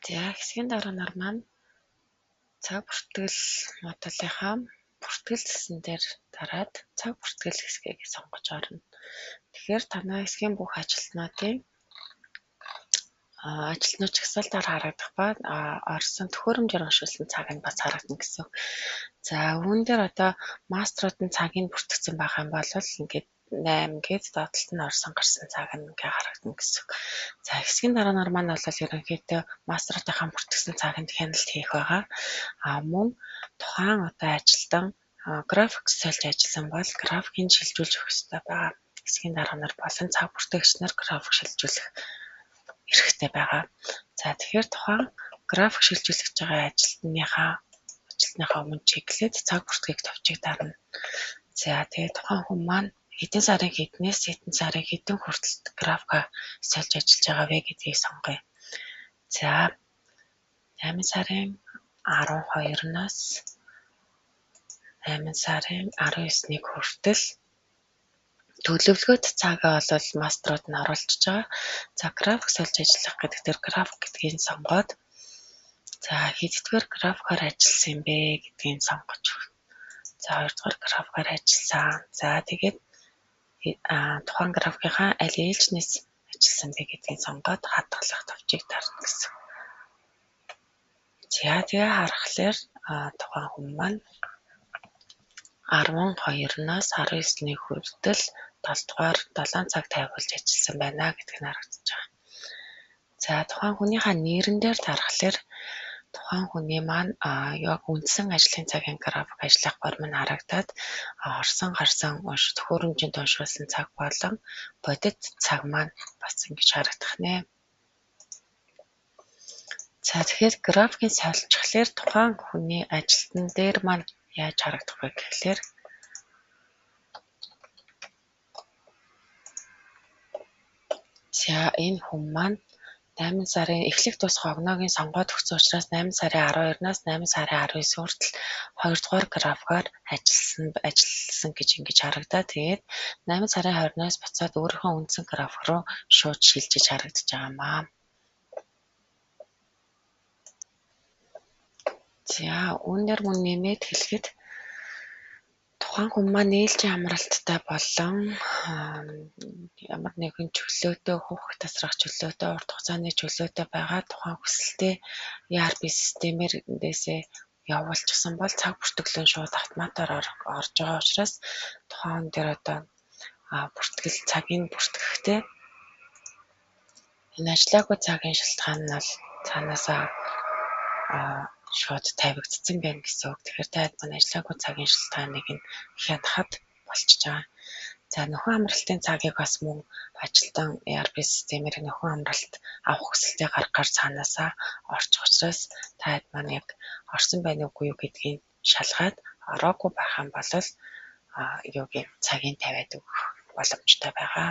За хэсгийн дарганаар маань цаг бүртгэл модулынхаа бүртгэл гэсэн дээр дараад цаг бүртгэл хэсгийг сонгож орно. Тэгэхээр танай хэсгийн бүх ажилтнуудын ажилтнууд чагсаалтаар харагдах ба орсон төхөөрөмжөөр уншуулсан цаг нь бас харагдана гэсэн. За үүн дээр одоо маструуд нь цагийг бүртгэсэн байх юм бол ингээд 8 гээд доотлолт нь орсон гарсан цаг нь ингээ харагдана гэсэн. За хэсгийн дарганаар маань бол ерөнхийдөө маструудынхаа бүртгэсэн цагт хяналт хийх байгаа. Мөн тухайн одоо ажилтан график сольж ажилласан бол графикийг шилжүүлж өгөх ёстой байгаа. Хэсгийн дарганаар болон цаг бүртгэгч нар график шилжүүлэх хэрэгтэй байгаа. За тэгэхээр тухайн график шилжүүлж байгаа ажилтныхаа өмнө чиглээд цаг бүртгийг товчиг дарна. За тэгээд тухайн хүн маань хэдэн сарын хэднээс хэдэн сарын хэдэн хүртэл графика сольж ажиллаж байгаа вэ гэдгийг сонгоё. За 8 сарын 12-наас 8 сарын 19-ний хүртэл төлөвлөгөөт цагаа бол маструуд нь оруулчихж байгаа. За график сольж ажиллах гэдэг дээр график гэдгийг сонгоод за хэддгээр графикаар ажилласан юм бэ гэдгийг сонгож өгнө. За 2 дугаар графикаар ажилласан. За тэгээд тухайн графикийнхаа аль ээлжнээс ажилласан бэ гэдгийг сонгоод хадгалах товчийг дарна гэсэн. За тэгээ харахаар тухайн хүн маань 12-наас 19-ний хүртэл 7 дугаар 7 цаг тайвуулж ажилласан байна гэдг нь харагдаж байгаа. За тухайн хүнийхээ нэрэн дээр дарахлаар тухайн хүний маань яг үндсэн ажлын цагийн график ажиллах борим нь харагдаад орсон гарсан төхөөрөмжөнд уншуулсан цаг болон бодит цаг маань бас ингэж харагдах нэ. За тэгэхээр графикийг солилцохлоор тухайн хүний ажилтан дээр маань яаж харагдах вэ гэхлээр за энэ хүн маань 8 сарын эхлэх тусгай огногийн сонгоод өгсөн учраас 8 сарын 12-наас 8 сарын 19 хүртэл 2 дугаар графикаар ажилласан гэж ингэж харагдаа. Тэгээд 8 сарын 20-наас буцаад өөрийнхөө үндсэн график руу шууд шилжиж харагдаж байгаамаа. За үүнээр мөн нэмээд хэлэхэд тухайн хүн маань ээлжийн амралттай болон ямар нэгэн чөлөөтэй хүүхэд тасрах чөлөөтэй урт хугацааны чөлөөтэй байгаа тухайн хүсэлтэд ERP системээр эндээсээ явуулчихсан бол цаг бүртгэлэн шууд автоматар орж байгаа учраас тухайн дээр одоо бүртгэл цагийн бүртгэхдээ энэ ажиллаагүй цагийн шалтгаан нь бол цаанаасаа шууд тавигдсан байна гэсэн үг. Тэгэхээр таад маань ажиллаагүй цагийн шалтгааныг нь хядахад болчихж байгаа. За нөхөн амралтын цагийг бас мөн ажилтан ERP системээр нөхөн амралт авах хүсэлтэд гаргахаар цаанаасаа орчих учраас таад маань яг орсон байна уугүй юу гэдгийг шалгаад ороогүй байх юм бол цагийн тавиад өгөх боломжтой байгаа.